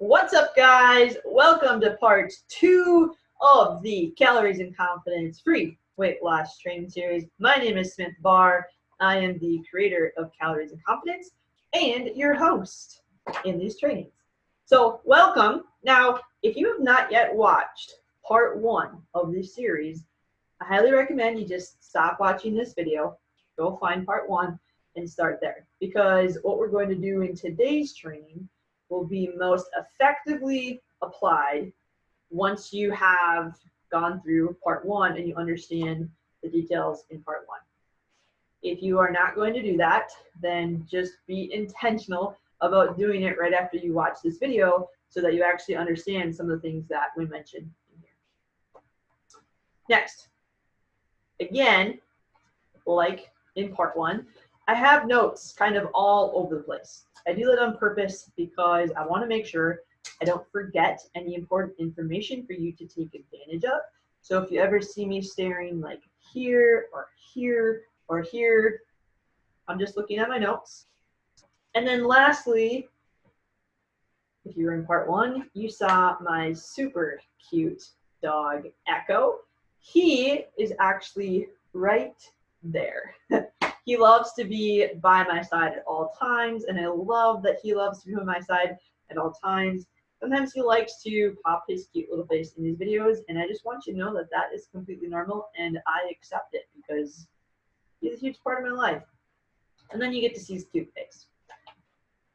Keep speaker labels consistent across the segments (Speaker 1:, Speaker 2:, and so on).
Speaker 1: What's up, guys? Welcome to part 2 of the Calories and Confidence free weight loss training series. My name is Smith Barr. I am the creator of Calories and Confidence and your host in these trainings. So welcome. Now, if you have not yet watched part 1 of this series, I highly recommend you just stop watching this video, go find part 1 and start there, because what we're going to do in today's training will be most effectively applied once you have gone through part 1 and you understand the details in part 1. If you are not going to do that, then just be intentional about doing it right after you watch this video so that you actually understand some of the things that we mentioned in here. Next, again, like in part 1, I have notes kind of all over the place. I do that on purpose because I want to make sure I don't forget any important information for you to take advantage of. So if you ever see me staring like here or here or here, I'm just looking at my notes. And then lastly, if you were in part 1, you saw my super cute dog, Echo. He is actually right there. He loves to be by my side at all times, and I love that he loves to be by my side at all times. Sometimes he likes to pop his cute little face in these videos, and I just want you to know that that is completely normal, and I accept it because he's a huge part of my life. And then you get to see his cute face.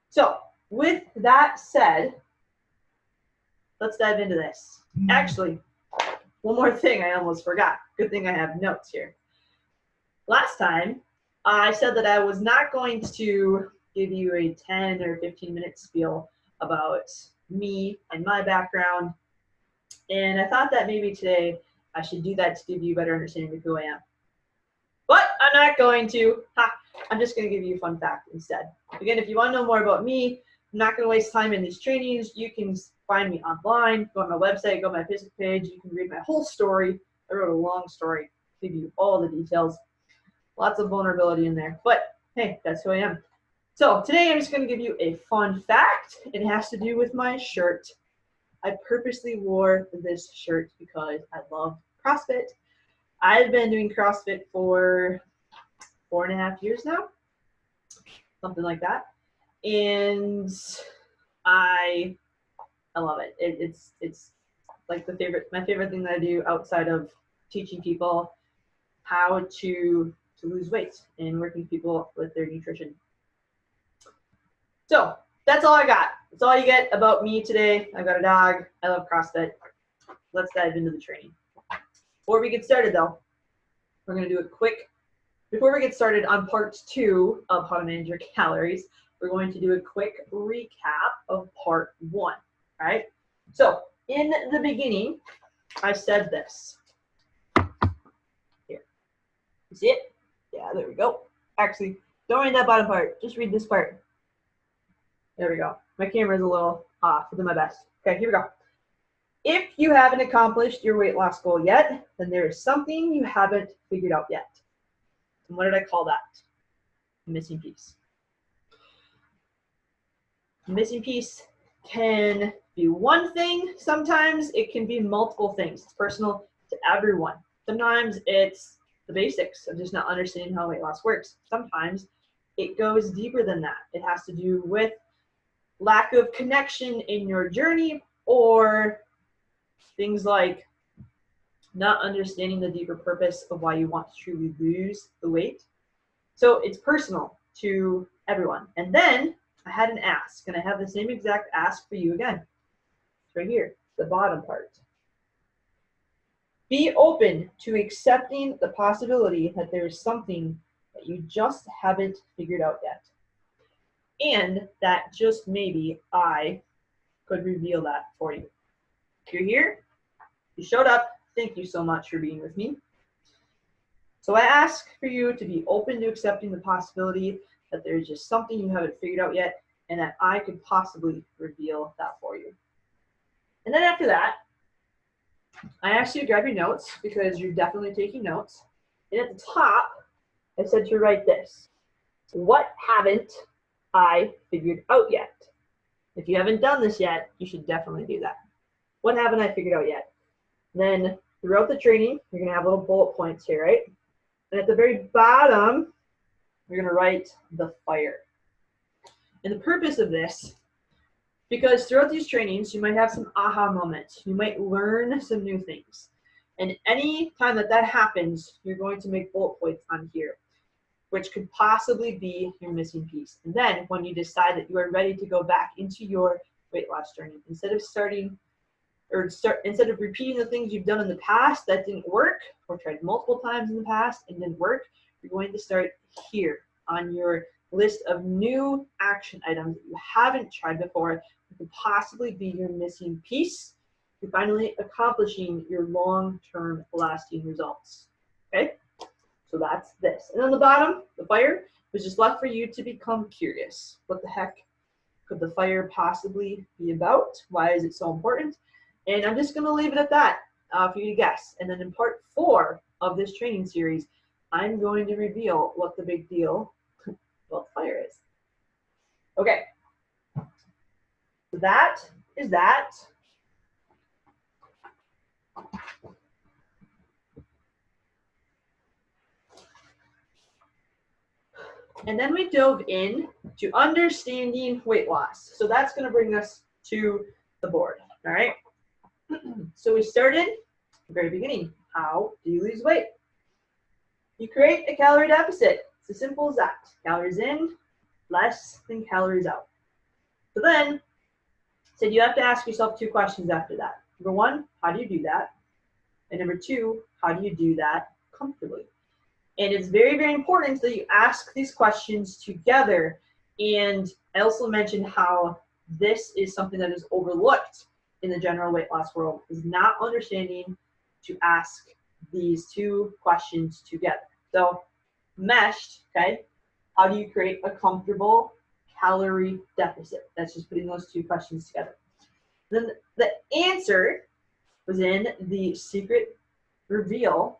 Speaker 1: So, with that said, let's dive into this. Actually, one more thing I almost forgot. Good thing I have notes here. Last time, I said that I was not going to give you a 10 or 15-minute spiel about me and my background, and I thought that maybe today I should do that to give you a better understanding of who I am. But I'm not going to. I'm just going to give you a fun fact instead. Again, if you want to know more about me, I'm not going to waste time in these trainings. You can find me online, go on my website, go on my Facebook page. You can read my whole story. I wrote a long story, give you all the details. Lots of vulnerability in there, but hey, that's who I am. So today I'm just going to give you a fun fact. It has to do with my shirt. I purposely wore this shirt because I love CrossFit. I've been doing CrossFit for 4.5 years now, something like that, and I love it. It's like my favorite thing that I do outside of teaching people how to lose weight and working with people with their nutrition. So that's all I got. That's all you get about me today. I've got a dog. I love CrossFit. Let's dive into the training. Before we get started though, we're going to do a quick, before we get started on part 2 of how to manage your calories, we're going to do a quick recap of part 1. All right. So in the beginning, I said this. Here. You see it? Yeah, there we go. Actually, don't read that bottom part. Just read this part. There we go. My camera's a little off. I'll do my best. Okay, here we go. If you haven't accomplished your weight loss goal yet, then there is something you haven't figured out yet. And what did I call that? Missing piece. Missing piece can be one thing. Sometimes it can be multiple things. It's personal to everyone. Sometimes it's the basics of just not understanding how weight loss works. Sometimes it goes deeper than that. It has to do with lack of connection in your journey, or things like not understanding the deeper purpose of why you want to truly lose the weight. So it's personal to everyone. And then I had an ask, and I have the same exact ask for you again. It's right here, the bottom part. Be open to accepting the possibility that there is something that you just haven't figured out yet. And that just maybe I could reveal that for you. If you're here, you showed up, thank you so much for being with me. So I ask for you to be open to accepting the possibility that there's just something you haven't figured out yet, and that I could possibly reveal that for you. And then after that, I asked you to grab your notes because you're definitely taking notes. And at the top, I said to write this. What haven't I figured out yet? If you haven't done this yet, you should definitely do that. What haven't I figured out yet? Then throughout the training, you're going to have little bullet points here, right? And at the very bottom, you're going to write the fire. And the purpose of this, because throughout these trainings, you might have some aha moments. You might learn some new things. And any time that that happens, you're going to make bullet points on here, which could possibly be your missing piece. And then when you decide that you are ready to go back into your weight loss journey, instead of repeating the things you've done in the past that didn't work or tried multiple times in the past and didn't work, you're going to start here on your list of new action items that you haven't tried before that could possibly be your missing piece to finally accomplishing your long-term lasting results. Okay, so that's this. And on the bottom, the fire was just left for you to become curious. What the heck could the fire possibly be about? Why is it so important? And I'm just going to leave it at that for you to guess. And then in part 4 of this training series, I'm going to reveal what the big deal about the fire is. Okay, so that is that. And then we dove in to understanding weight loss. So that's going to bring us to the board, all right? So we started at the very beginning. How do you lose weight? You create a calorie deficit. It's as simple as that. Calories in, less than calories out. So then, said you have to ask yourself 2 questions after that. Number 1, how do you do that? And number 2, how do you do that comfortably? And it's very, very important that you ask these questions together. And I also mentioned how this is something that is overlooked in the general weight loss world, is not understanding to ask these 2 questions together. So meshed, okay, how do you create a comfortable calorie deficit? That's just putting those 2 questions together. Then the answer was in the secret reveal,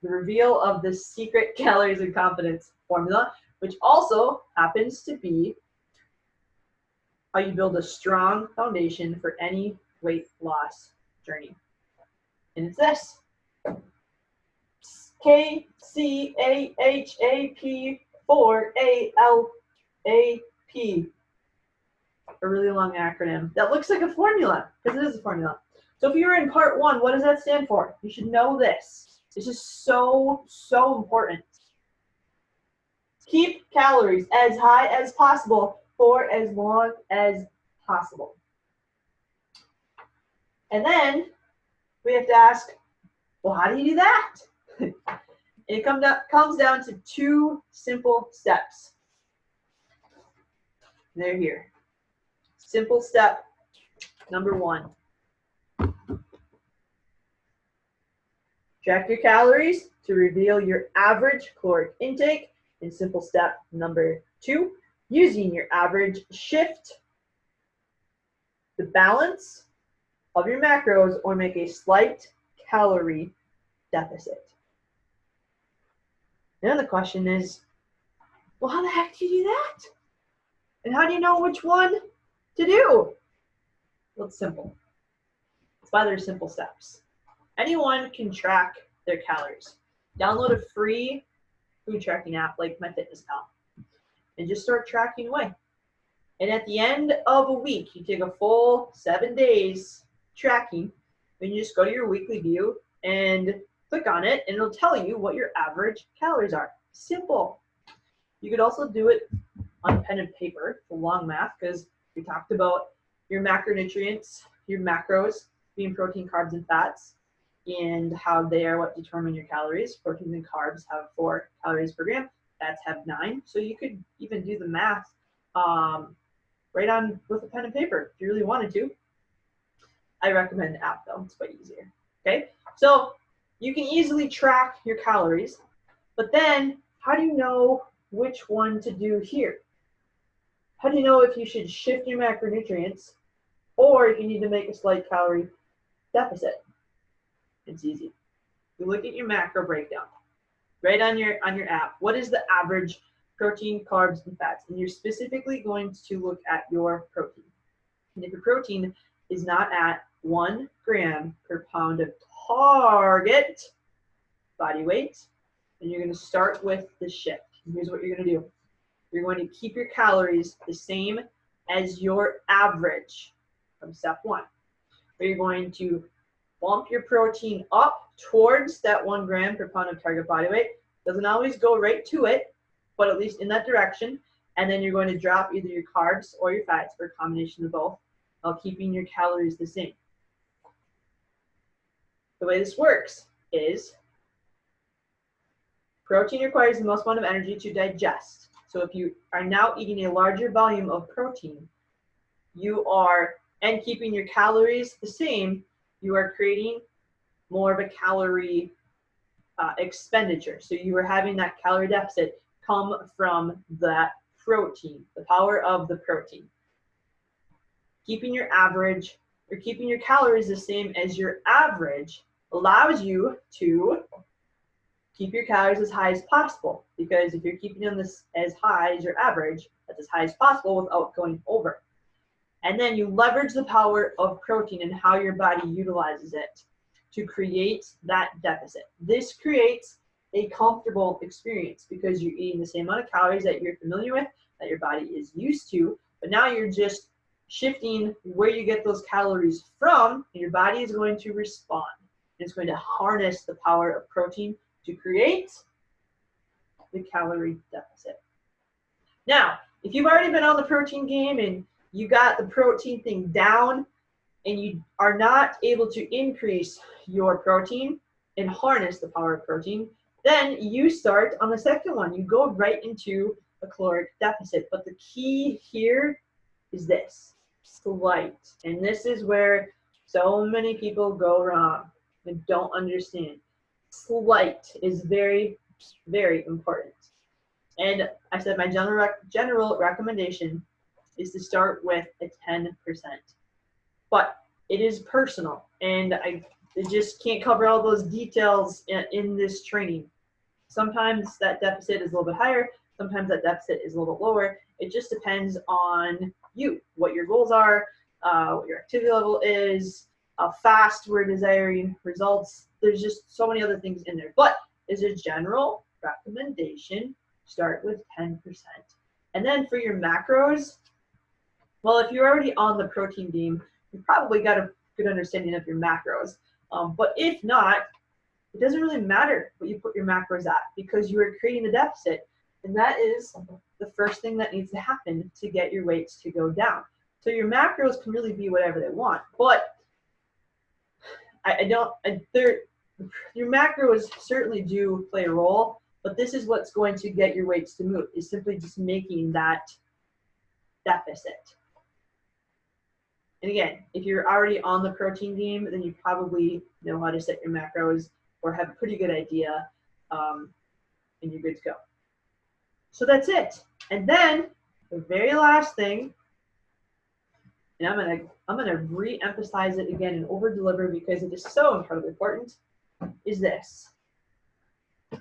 Speaker 1: the reveal of the secret calories and confidence formula, which also happens to be how you build a strong foundation for any weight loss journey. And it's this. KCAHAP4ALAP. A really long acronym. That looks like a formula, because it is a formula. So if you're in part 1, what does that stand for? You should know this. It's just so, so important. Keep calories as high as possible for as long as possible. And then we have to ask, well, how do you do that? And it comes down to 2 simple steps. They're here. Simple step number 1. Track your calories to reveal your average caloric intake. And simple step number 2, using your average shift the balance of your macros or make a slight calorie deficit. And then the question is, well, how the heck do you do that? And how do you know which one to do? Well, it's simple. It's by their simple steps. Anyone can track their calories. Download a free food tracking app like MyFitnessPal and just start tracking away. And at the end of a week, you take a full 7 days tracking, and you just go to your weekly view and click on it, and it'll tell you what your average calories are. Simple. You could also do it on pen and paper for long math, because we talked about your macronutrients, your macros being protein, carbs, and fats, and how they are what determine your calories. Proteins and carbs have 4 calories per gram. Fats have 9. So you could even do the math right on with a pen and paper if you really wanted to. I recommend the app though, it's quite easier. Okay, so you can easily track your calories, but then how do you know which one to do here? How do you know if you should shift your macronutrients or if you need to make a slight calorie deficit? It's easy. You look at your macro breakdown right on your app. What is the average protein, carbs, and fats? And you're specifically going to look at your protein. And if your protein is not at 1 gram per pound of target body weight, then you're going to start with the shift. And here's what you're going to do. You're going to keep your calories the same as your average from step 1. But you're going to bump your protein up towards that 1 gram per pound of target body weight. Doesn't always go right to it, but at least in that direction. And then you're going to drop either your carbs or your fats, or a combination of both, while keeping your calories the same. The way this works is protein requires the most amount of energy to digest. So if you are now eating a larger volume of protein, and keeping your calories the same, you are creating more of a calorie expenditure. So you are having that calorie deficit come from that protein, the power of the protein. Keeping your calories the same as your average allows you to keep your calories as high as possible, because if you're keeping them as high as your average, that's as high as possible without going over. And then you leverage the power of protein and how your body utilizes it to create that deficit. This creates a comfortable experience because you're eating the same amount of calories that you're familiar with, that your body is used to, but now you're just shifting where you get those calories from, and your body is going to respond. It's going to harness the power of protein to create the calorie deficit. Now, if you've already been on the protein game and you got the protein thing down and you are not able to increase your protein and harness the power of protein, then you start on the second one. You go right into a caloric deficit. But the key here is this, slight. And this is where so many people go wrong and don't understand. Slight is very, very important. And I said my general recommendation is to start with a 10%. But it is personal, and I just can't cover all those details in this training. Sometimes that deficit is a little bit higher, sometimes that deficit is a little bit lower. It just depends on you, what your goals are, what your activity level is, how fast we're desiring results. There's just so many other things in there. But as a general recommendation, start with 10%. And then for your macros, well, if you're already on the protein game, you probably got a good understanding of your macros. But if not, it doesn't really matter what you put your macros at, because you are creating the deficit. And that is the first thing that needs to happen to get your weights to go down. So your macros can really be whatever they want. But your macros certainly do play a role, but this is what's going to get your weights to move, is simply just making that deficit. And again, if you're already on the protein game, then you probably know how to set your macros or have a pretty good idea, and you're good to go. So that's it. And then the very last thing, and I'm gonna re-emphasize it again and over-deliver because it is so incredibly important, is this.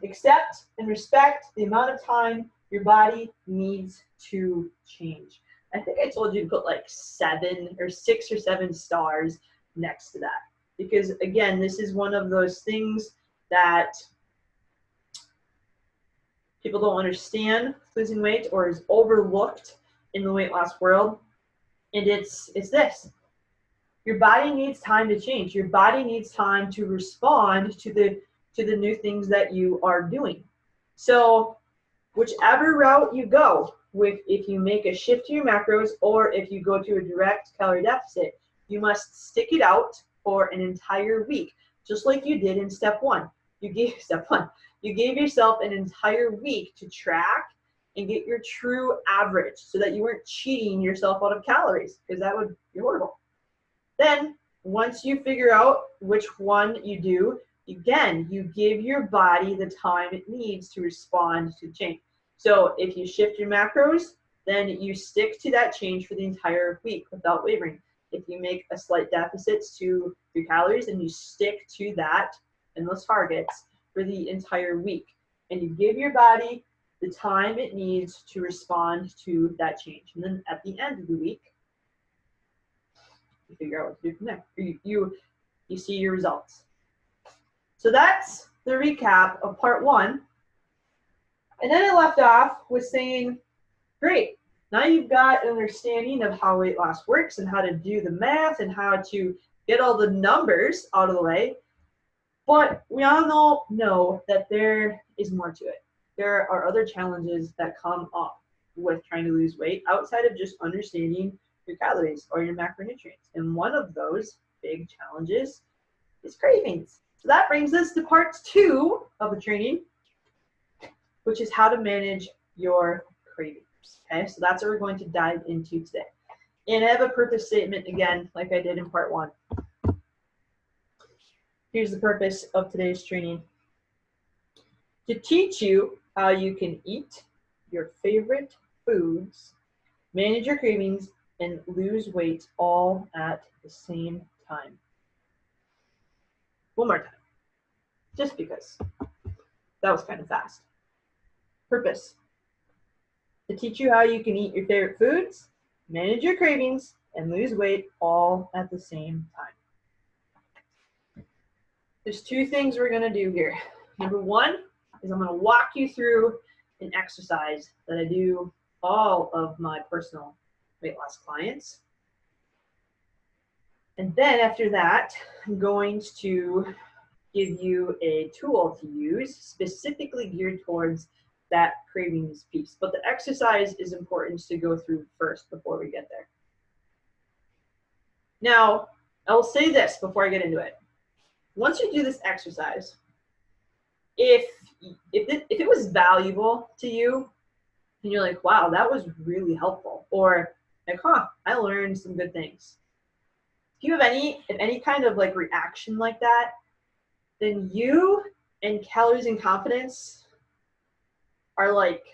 Speaker 1: Accept and respect the amount of time your body needs to change. I think I told you to put like 6 or 7 stars next to that. Because again, this is one of those things that people don't understand, losing weight, or is overlooked in the weight loss world. And it's this. Your body needs time to change. Your body needs time to respond to the new things that you are doing. So whichever route you go, if you make a shift to your macros or if you go to a direct calorie deficit, you must stick it out for an entire week, just like you did in step 1. You gave yourself an entire week to track and get your true average so that you weren't cheating yourself out of calories, because that would be horrible. Then once you figure out which one you do, again, you give your body the time it needs to respond to the change. So if you shift your macros, then you stick to that change for the entire week without wavering. If you make a slight deficit to your calories, then you stick to that and those targets for the entire week. And you give your body the time it needs to respond to that change. And then at the end of the week, you figure out what to do from there. You see your results. So that's the recap of part 1. And then I left off with saying, great, now you've got an understanding of how weight loss works and how to do the math and how to get all the numbers out of the way. But we all know that there is more to it. There are other challenges that come up with trying to lose weight outside of just understanding your calories or your macronutrients. And one of those big challenges is cravings. So that brings us to part 2 of the training, which is how to manage your cravings. Okay, so that's what we're going to dive into today. And I have a purpose statement again, like I did in part 1. Here's the purpose of today's training: to teach you how you can eat your favorite foods, manage your cravings, and lose weight all at the same time. One more time, just because that was kind of fast. Purpose: to teach you how you can eat your favorite foods, manage your cravings, and lose weight all at the same time. There's 2 things we're going to do here. Number 1 is I'm going to walk you through an exercise that I do all of my personal weight loss clients. And then after that, I'm going to give you a tool to use specifically geared towards that cravings piece. But the exercise is important to go through first before we get there. Now, I'll say this before I get into it. Once you do this exercise, if it was valuable to you, and you're like, wow, that was really helpful, or like, I learned some good things. If you have any kind of like reaction like that, then you and Calories and Confidence are like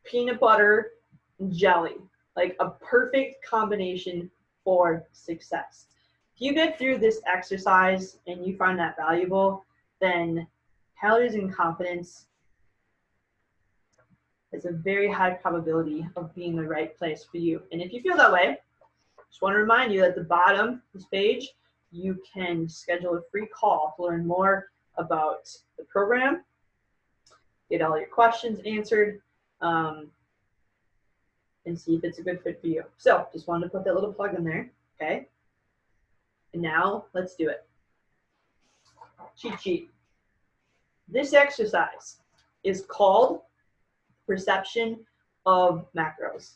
Speaker 1: peanut butter and jelly, like a perfect combination for success. If you get through this exercise and you find that valuable, then Calories and Confidence has a very high probability of being the right place for you. And if you feel that way, I just want to remind you that at the bottom of this page, you can schedule a free call to learn more about the program, get all your questions answered, and see if it's a good fit for you. So just wanted to put that little plug in there, okay? And now let's do it. Cheat sheet. This exercise is called perception of macros.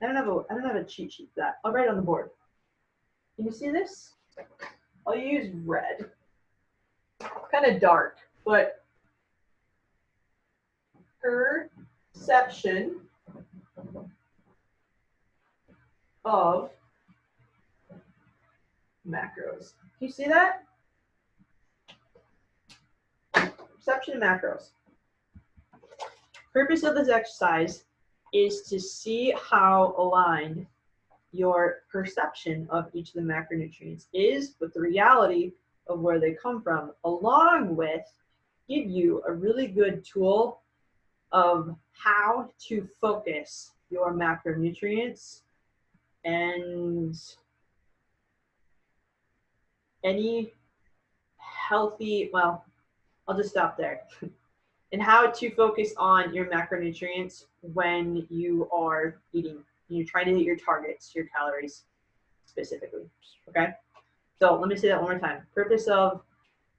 Speaker 1: I don't have a cheat sheet for that. I'll write it on the board. Can you see this? I'll use red. Kind of dark, but perception of macros. Can you see that? Perception of macros. Purpose of this exercise is to see how aligned your perception of each of the macronutrients is with the reality of where they come from, along with give you a really good tool of how to focus your macronutrients and any healthy, well, I'll just stop there. And how to focus on your macronutrients when you are eating. You're trying to hit your targets, your calories specifically, okay? So let me say that one more time. Purpose of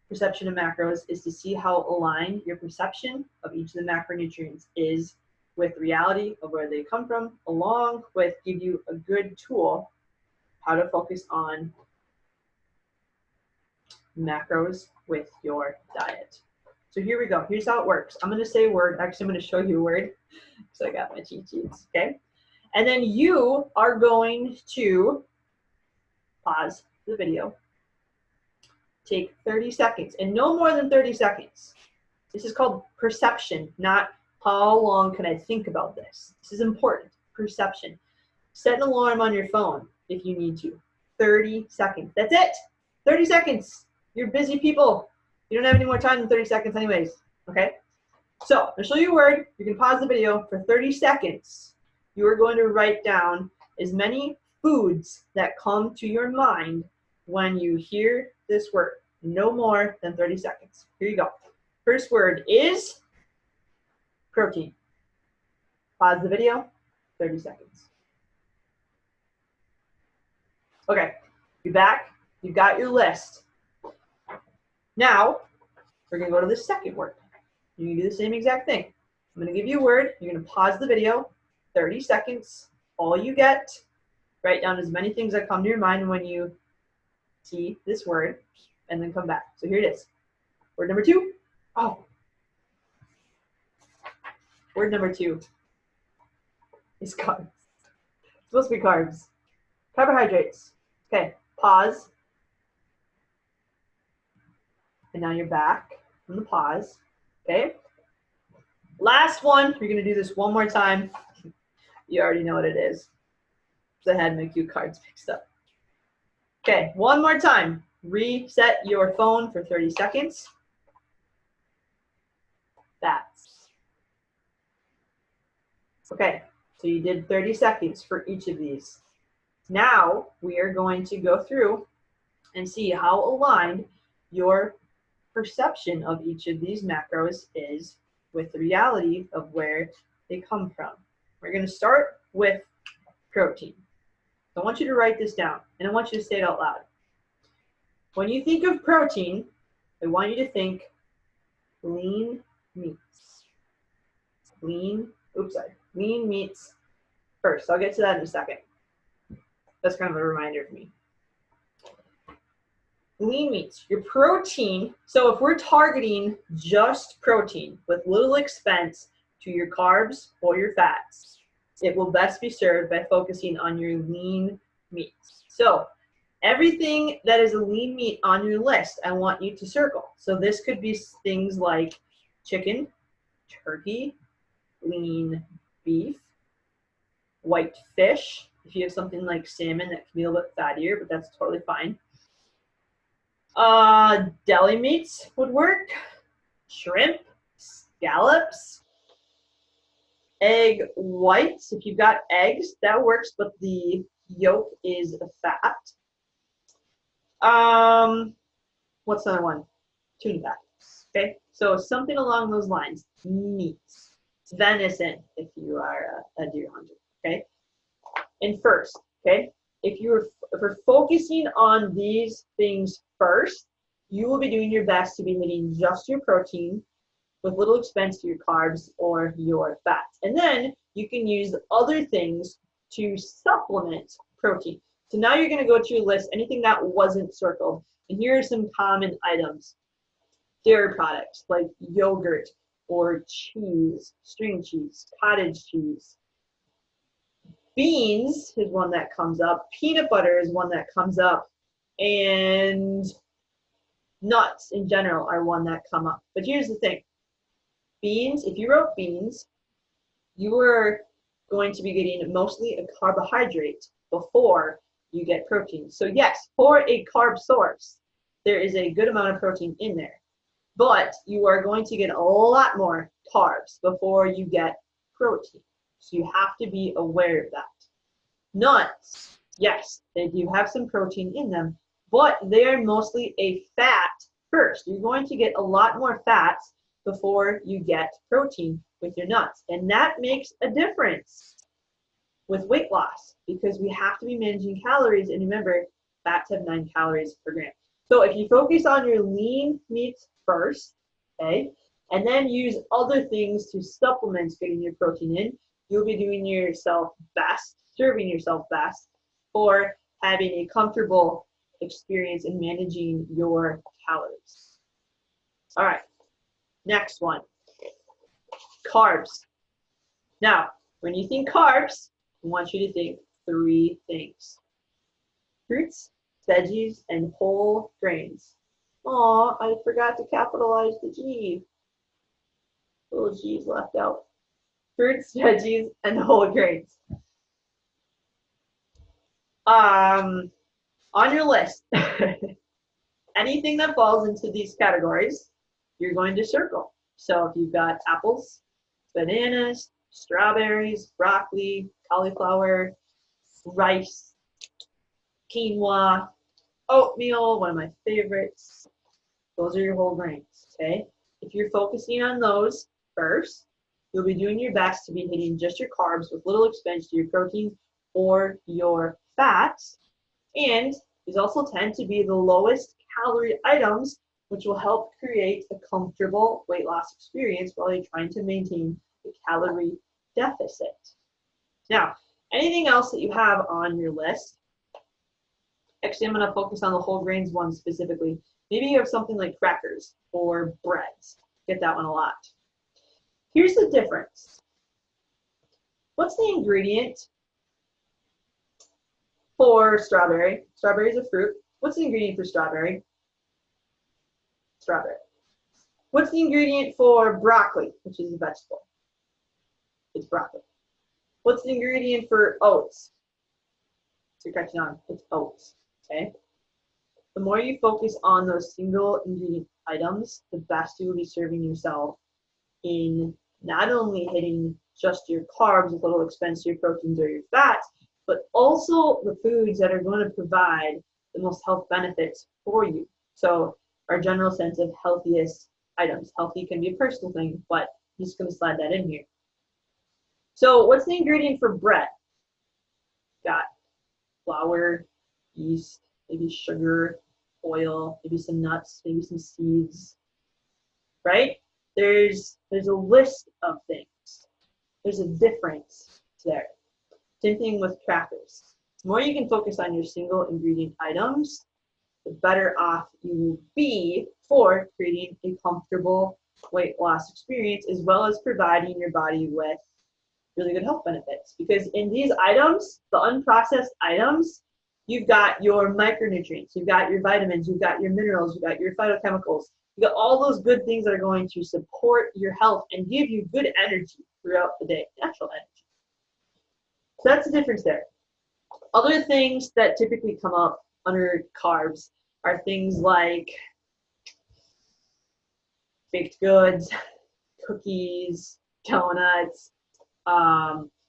Speaker 1: perception of macros is to see how aligned your perception of each of the macronutrients is with reality of where they come from, along with give you a good tool how to focus on macros with your diet. So here we go. Here's how it works. I'm going to say a word. Actually, I'm going to show you a word. So I got my cheat sheets, okay? And then you are going to pause the video. Take 30 seconds, and no more than 30 seconds. This is called perception, not how long can I think about this. This is important. Perception. Set an alarm on your phone if you need to. 30 seconds. That's it. 30 seconds. You're busy people. You don't have any more time than 30 seconds anyways, okay? So I'll show you a word. You can pause the video for 30 seconds. You are going to write down as many foods that come to your mind when you hear this word. No more than 30 seconds. Here you go. First word is protein. Pause the video, 30 seconds. Okay, you're back. You got your list. Now, we're going to go to the second word. You can do the same exact thing. I'm going to give you a word. You're going to pause the video, 30 seconds. All you get, write down as many things that come to your mind when you see this word, and then come back. So here it is. Word number 2. Oh. Word number 2 is carbs. It's supposed to be carbs. Carbohydrates. Okay, pause. And now you're back from the pause. Okay. Last one. You're going to do this one more time. You already know what it is. I had my cue cards mixed up. Okay, one more time. Reset your phone for 30 seconds. Fats. Okay, so you did 30 seconds for each of these. Now we are going to go through and see how aligned your perception of each of these macros is with the reality of where they come from. We're going to start with protein. So I want you to write this down, and I want you to say it out loud. When you think of protein, I want you to think lean meats. Lean meats first. I'll get to that in a second. That's kind of a reminder for me. Lean meats, your protein. So if we're targeting just protein with little expense to your carbs or your fats, it will best be served by focusing on your lean meats. So everything that is a lean meat on your list, I want you to circle. So this could be things like chicken, turkey, lean beef, white fish. If you have something like salmon, that can be a little bit fattier, but that's totally fine. Deli meats would work. Shrimp, scallops, egg whites. If you've got eggs, that works, but the yolk is a fat. What's the other one? Tuna fat. Okay, so something along those lines. Meats. Venison, if you are a deer hunter. Okay, and first, okay, if we're focusing on these things first, you will be doing your best to be hitting just your protein with little expense to your carbs or your fats. And then you can use other things to supplement protein. So now you're going to go to your list, anything that wasn't circled. And here are some common items. Dairy products like yogurt or cheese, string cheese, cottage cheese. Beans is one that comes up. Peanut butter is one that comes up. And nuts in general are one that come up. But here's the thing. Beans, if you wrote beans, you are going to be getting mostly a carbohydrate before you get protein. So yes, for a carb source, there is a good amount of protein in there. But you are going to get a lot more carbs before you get protein. So you have to be aware of that. Nuts, yes, they do have some protein in them, but they are mostly a fat first. You're going to get a lot more fats before you get protein with your nuts. And that makes a difference with weight loss because we have to be managing calories. And remember, fats have 9 calories per gram. So if you focus on your lean meats first, okay, and then use other things to supplement getting your protein in, you'll be doing yourself best, serving yourself best for having a comfortable experience in managing your calories. All right, next one, carbs. Now, when you think carbs, I want you to think 3 things. Fruits, veggies, and whole grains. Aw, I forgot to capitalize the G. Little G's left out. Fruits, veggies, and whole grains. On your list, anything that falls into these categories, you're going to circle. So if you've got apples, bananas, strawberries, broccoli, cauliflower, rice, quinoa, oatmeal, one of my favorites. Those are your whole grains, okay? If you're focusing on those first, you'll be doing your best to be hitting just your carbs with little expense to your protein or your fats. And these also tend to be the lowest calorie items, which will help create a comfortable weight loss experience while you're trying to maintain the calorie deficit. Now, anything else that you have on your list? Actually, I'm going to focus on the whole grains one specifically. Maybe you have something like crackers or breads. Get that one a lot. Here's the difference. What's the ingredient for strawberry? Strawberry is a fruit. What's the ingredient for strawberry? Strawberry. What's the ingredient for broccoli, which is a vegetable? It's broccoli. What's the ingredient for oats? So you're catching on. It's oats. Okay. The more you focus on those single ingredient items, the best you will be serving yourself in not only hitting just your carbs with little expense to your proteins or your fats, but also the foods that are going to provide the most health benefits for you. So our general sense of healthiest items. Healthy can be a personal thing, but I'm just going to slide that in here. So what's the ingredient for bread? Got flour, yeast, maybe sugar, oil, maybe some nuts, maybe some seeds, right? There's a list of things. There's a difference there. Same thing with crackers. The more you can focus on your single ingredient items, the better off you will be for creating a comfortable weight loss experience, as well as providing your body with really good health benefits. Because in these items, the unprocessed items, you've got your micronutrients, you've got your vitamins, you've got your minerals, you've got your phytochemicals, you've got all those good things that are going to support your health and give you good energy throughout the day, natural energy. So that's the difference there. Other things that typically come up under carbs are things like baked goods, cookies, donuts.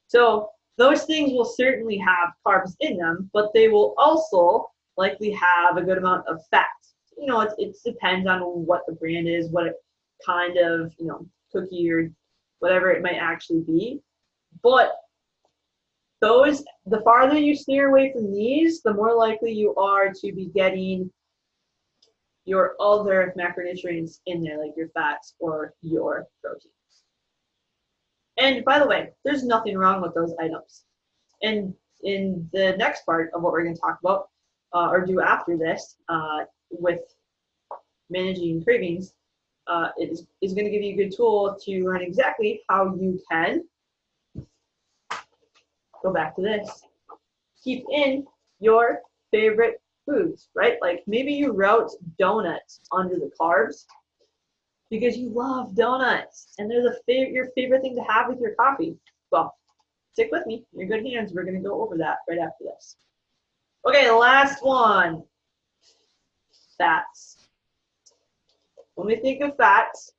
Speaker 1: So those things will certainly have carbs in them, but they will also likely have a good amount of fat. You know, it depends on what the brand is, what kind of, cookie or whatever it might actually be. But the farther you steer away from these, the more likely you are to be getting your other macronutrients in there, like your fats or your proteins. And by the way, there's nothing wrong with those items. And in the next part of what we're going to talk about, or do after this, with managing cravings, is going to give you a good tool to learn exactly how you can go back to this. Keep in your favorite foods, right? Like maybe you wrote donuts under the carbs because you love donuts and they're your favorite thing to have with your coffee. Well, stick with me. You're in good hands. We're going to go over that right after this. Okay, the last one, fats. When we think of fats,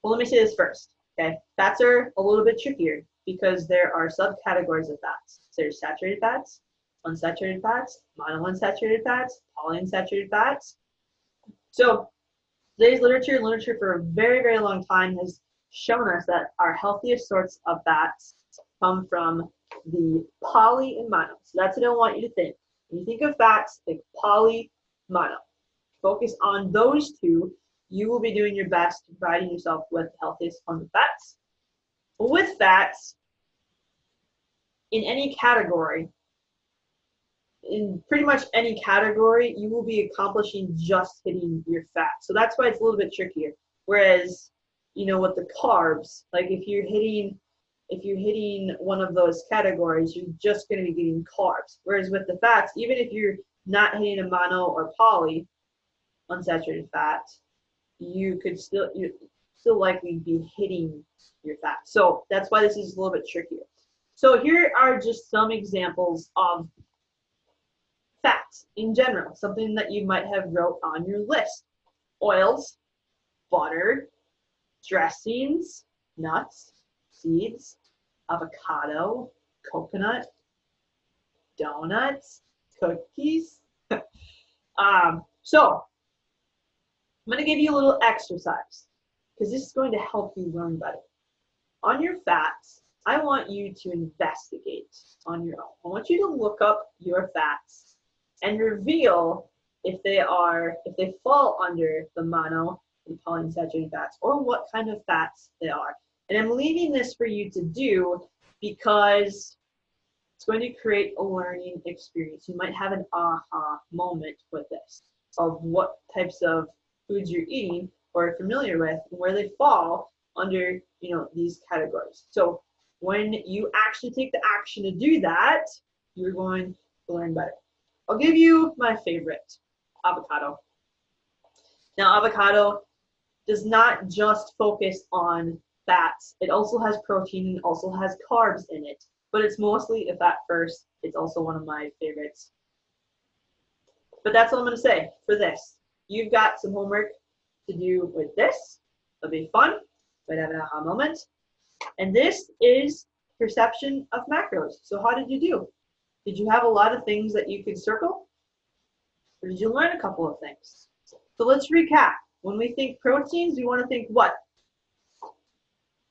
Speaker 1: well, let me say this first, okay? Fats are a little bit trickier because there are subcategories of fats. So there's saturated fats, unsaturated fats, monounsaturated fats, polyunsaturated fats. So today's literature for a very, very long time has shown us that our healthiest sorts of fats come from the poly and mono. So that's what I want you to think. When you think of fats, think poly, mono. Focus on those two. You will be doing your best providing yourself with the healthiest form of fats. With fats, in any category, in pretty much any category, you will be accomplishing just hitting your fat. So that's why it's a little bit trickier. Whereas, with the carbs, like if you're hitting one of those categories, you're just going to be getting carbs. Whereas with the fats, even if you're not hitting a mono or poly unsaturated fat, you could still likely be hitting your fat. So that's why this is a little bit trickier. So here are just some examples of fats in general, something that you might have wrote on your list. Oils, butter, dressings, nuts, seeds, avocado, coconut, donuts, cookies. So I'm going to give you a little exercise because this is going to help you learn better. On your fats, I want you to investigate on your own. I want you to look up your fats and reveal if they fall under the mono and polyunsaturated fats, or what kind of fats they are. And I'm leaving this for you to do because it's going to create a learning experience. You might have an aha moment with this of what types of foods you're eating or are familiar with and where they fall under, these categories. So when you actually take the action to do that, you're going to learn better. I'll give you my favorite, avocado. Now, avocado does not just focus on fats. It also has protein and also has carbs in it, but it's mostly a fat first. It's also one of my favorites. But that's all I'm going to say for this. You've got some homework to do with this. It'll be fun. Might have an aha moment. And this is perception of macros. So how did you do? Did you have a lot of things that you could circle? Or did you learn a couple of things? So let's recap. When we think proteins, we want to think what?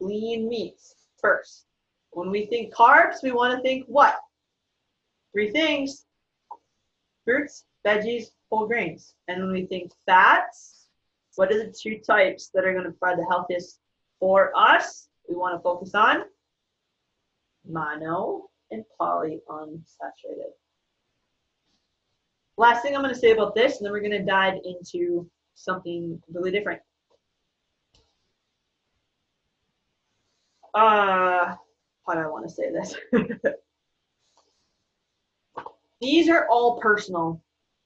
Speaker 1: Lean meats first. When we think carbs, we want to think what? 3 things. Fruits, veggies, whole grains. And when we think fats, what are the 2 types that are going to provide the healthiest for us? We want to focus on mono and polyunsaturated. Last thing I'm going to say about this, and then we're going to dive into something really different. How do I want to say this? These are all personal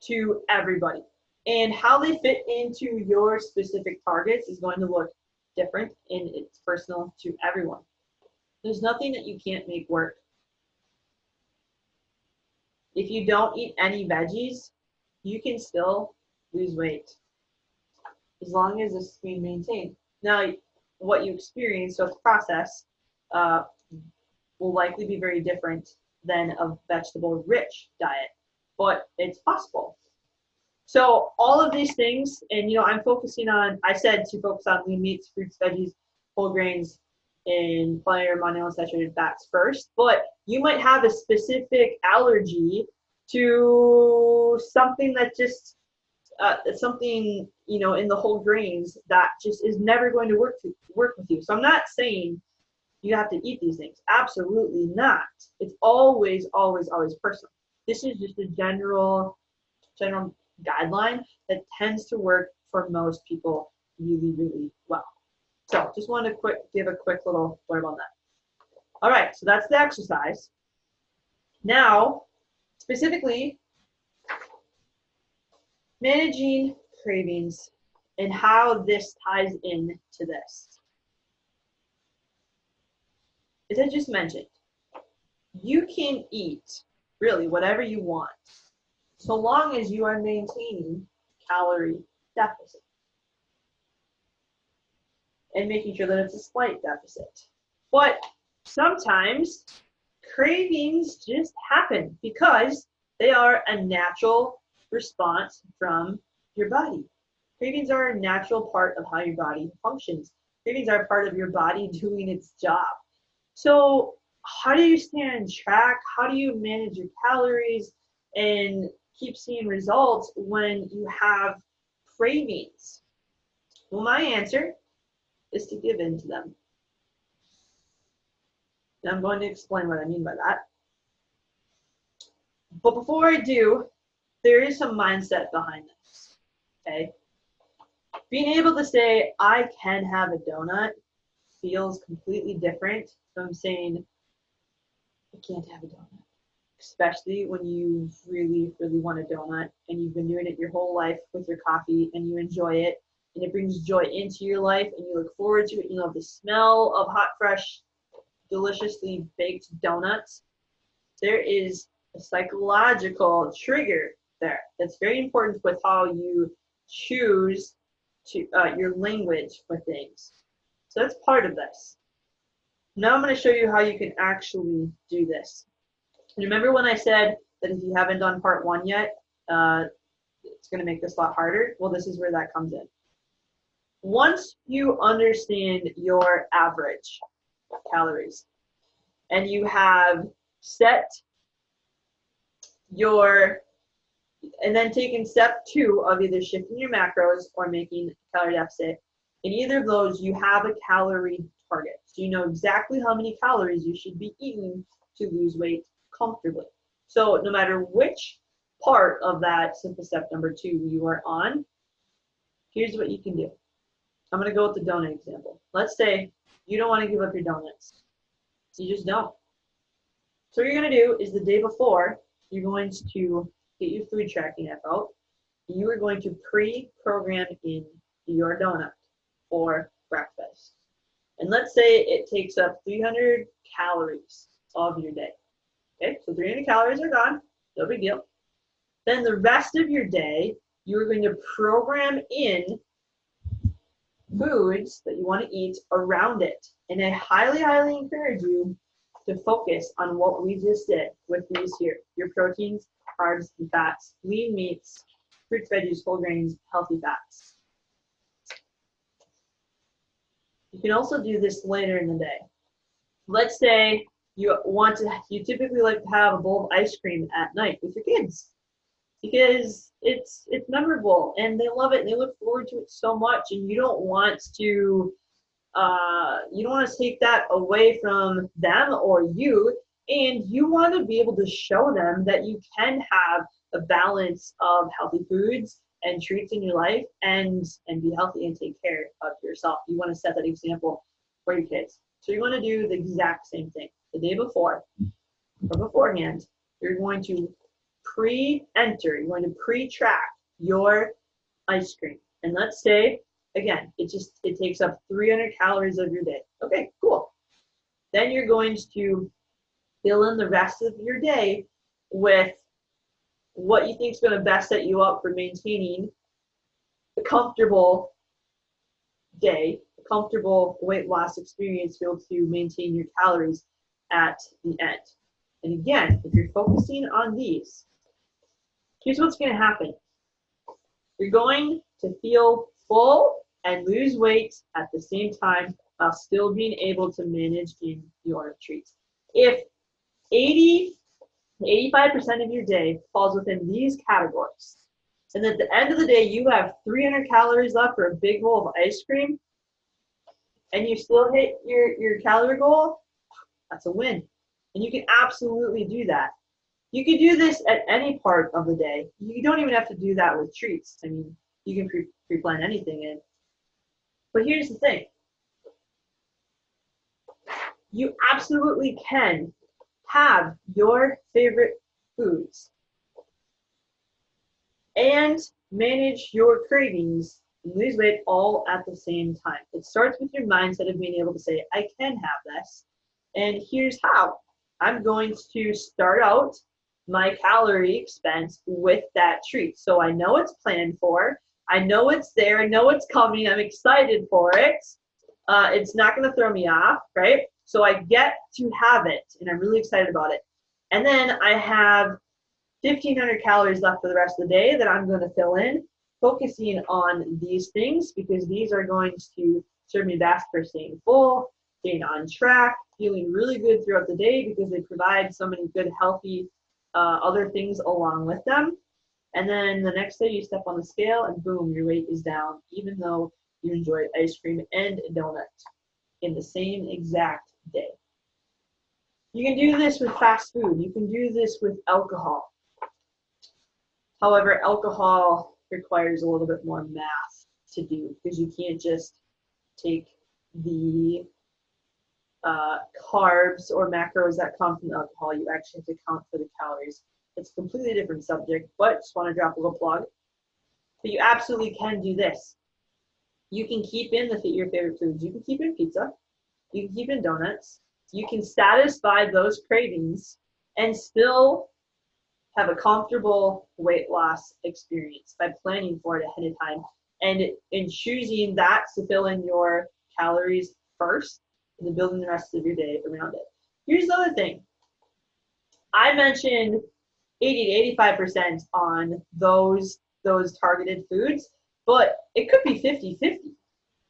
Speaker 1: to everybody. And how they fit into your specific targets is going to look different, and it's personal to everyone. There's nothing that you can't make work. If you don't eat any veggies, you can still lose weight as long as this is being maintained. Now, what you experience throughout the process will likely be very different than a vegetable-rich diet, but it's possible. So all of these things, and I'm focusing on, I said to focus on lean meats, fruits, veggies, whole grains, and polyunsaturated fats first, but you might have a specific allergy to something that just, something, in the whole grains that just is never going to work with you. So I'm not saying you have to eat these things. Absolutely not. It's always, always, always personal. This is just a general guideline that tends to work for most people really, really well. So just wanted to give a quick little blurb on that. All right, so that's the exercise. Now, specifically, managing cravings and how this ties in to this. As I just mentioned, you can eat really whatever you want so long as you are maintaining calorie deficit and making sure that it's a slight deficit. But sometimes cravings just happen because they are a natural response from your body. Cravings are a natural part of how your body functions. Cravings are part of your body doing its job. So how do you stay on track? How do you manage your calories and keep seeing results when you have cravings? Well, my answer is to give in to them. And I'm going to explain what I mean by that. But before I do, there is some mindset behind this, okay? Being able to say, I can have a donut feels completely different from saying, I can't have a donut. Especially when you really, really want a donut and you've been doing it your whole life with your coffee and you enjoy it and it brings joy into your life and you look forward to it. You love the smell of hot, fresh, deliciously baked donuts. There is a psychological trigger there that's very important with how you choose to your language for things. So that's part of this. Now I'm going to show you how you can actually do this. Remember when I said that if you haven't done part 1 yet, it's going to make this a lot harder. Well, this is where that comes in. Once you understand your average calories and you have set your, and then taken step 2 of either shifting your macros or making a calorie deficit, in either of those, you have a calorie target. So you know exactly how many calories you should be eating to lose weight comfortably. So no matter which part of that simple step number 2 you are on, here's what you can do. I'm going to go with the donut example. Let's say you don't want to give up your donuts. You just don't. So what you're going to do is the day before, you're going to get your food tracking app out. You are going to pre-program in your donut for breakfast. And let's say it takes up 300 calories of your day. Okay, so 300 calories are gone, no big deal. Then the rest of your day, you're going to program in foods that you want to eat around it. And I highly, highly encourage you to focus on what we just did with these here. Your proteins, carbs, and fats, lean meats, fruits, veggies, whole grains, healthy fats. You can also do this later in the day. Let's say you typically like to have a bowl of ice cream at night with your kids because it's memorable and they love it and they look forward to it so much, and you don't want to take that away from them or you, and you want to be able to show them that you can have a balance of healthy foods and treats in your life and be healthy and take care of yourself. You want to set that example for your kids. So you want to do the exact same thing. The day before or beforehand, you're going to pre-enter, you're going to pre-track your ice cream. And let's say, again, it takes up 300 calories of your day. Okay, cool. Then you're going to fill in the rest of your day with what you think is going to best set you up for maintaining a comfortable day, a comfortable weight loss experience, to be able to maintain your calories at the end. And again, if you're focusing on these, here's what's going to happen. You're going to feel full and lose weight at the same time while still being able to manage in your treats. If 85% of your day falls within these categories, and at the end of the day you have 300 calories left for a big bowl of ice cream, and you still hit your calorie goal, that's a win. And you can absolutely do that. You can do this at any part of the day. You don't even have to do that with treats. I mean, you can pre-plan anything in. But here's the thing. You absolutely can have your favorite foods and manage your cravings and lose weight all at the same time. It starts with your mindset of being able to say, I can have this, and here's how. I'm going to start out my calorie expense with that treat. So I know it's planned for, I know it's there, I know it's coming, I'm excited for it. It's not going to throw me off, right? So I get to have it, and I'm really excited about it. And then I have 1,500 calories left for the rest of the day that I'm going to fill in, focusing on these things because these are going to serve me best for staying full, staying on track, feeling really good throughout the day because they provide so many good, healthy other things along with them. And then the next day you step on the scale and boom, your weight is down, even though you enjoyed ice cream and a donut in the same exact day. You can do this with fast food. You can do this with alcohol. However, alcohol requires a little bit more math to do because you can't just take the carbs or macros that come from alcohol. You actually have to count for the calories. It's a completely different subject, but just want to drop a little plug. But you absolutely can do this. You can keep in your favorite foods. You can keep in pizza. You can keep in donuts. You can satisfy those cravings and still have a comfortable weight loss experience by planning for it ahead of time and in choosing that to fill in your calories first and then building the rest of your day around it. Here's the other thing. I mentioned 80 to 85% on those targeted foods, but it could be 50-50.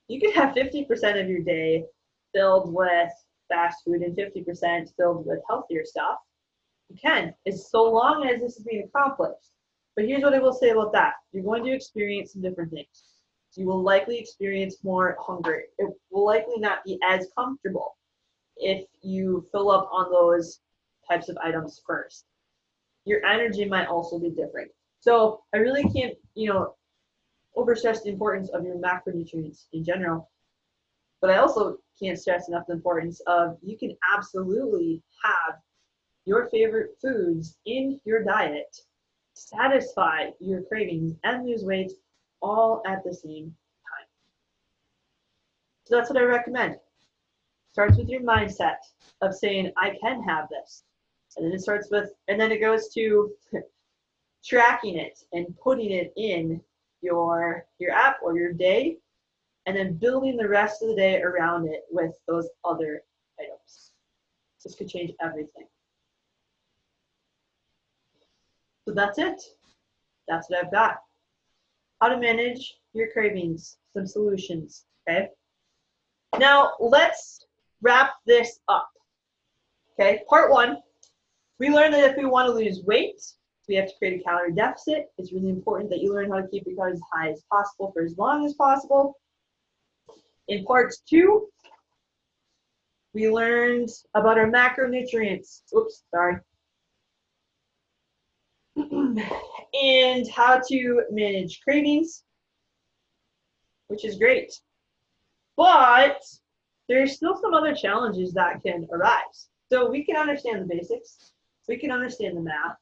Speaker 1: You could have 50% of your day filled with fast food and 50% filled with healthier stuff. You can, as so long as this is being accomplished. But here's what I will say about that. You're going to experience some different things. You will likely experience more hunger. It will likely not be as comfortable if you fill up on those types of items first. Your energy might also be different. So I really can't, overstress the importance of your macronutrients in general. But I also can't stress enough the importance of you can absolutely have your favorite foods in your diet, satisfy your cravings, and lose weight all at the same time. So that's what I recommend. Starts with your mindset of saying, I can have this. And then it goes to tracking it and putting it in your app or your day, and then building the rest of the day around it with those other items. This could change everything. So that's it. That's what I've got. How to manage your cravings, some solutions, okay? Now let's wrap this up, okay? Part one, we learned that if we want to lose weight, we have to create a calorie deficit. It's really important that you learn how to keep your calories as high as possible for as long as possible. In part two, we learned about our macronutrients. Oops, sorry. And how to manage cravings, which is great. But there's still some other challenges that can arise. So we can understand the basics. We can understand the math.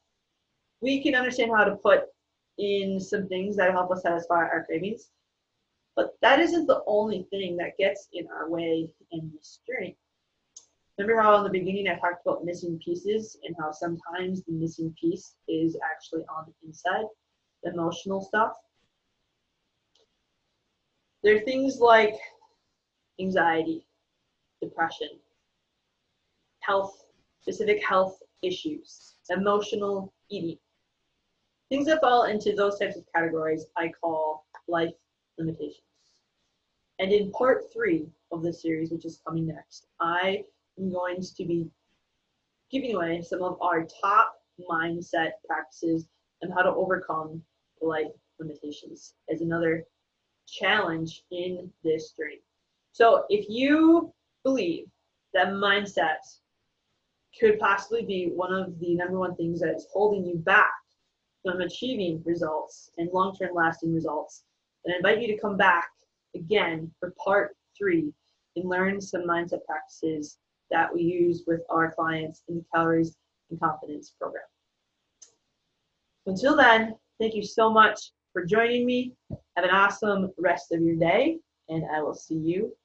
Speaker 1: We can understand how to put in some things that help us satisfy our cravings. But that isn't the only thing that gets in our way in this journey. Remember how in the beginning I talked about missing pieces and how sometimes the missing piece is actually on the inside, the emotional stuff? There are things like anxiety, depression, specific health issues, emotional eating. Things that fall into those types of categories I call life limitations. And in part three of this series, which is coming next, I am going to be giving away some of our top mindset practices on how to overcome life limitations as another challenge in this journey. So if you believe that mindset could possibly be one of the number one things that's holding you back from achieving results and long-term lasting results, then I invite you to come back again for part three and learn some mindset practices that we use with our clients in the Calories and Confidence program. Until then, thank you so much for joining me. Have an awesome rest of your day, and I will see you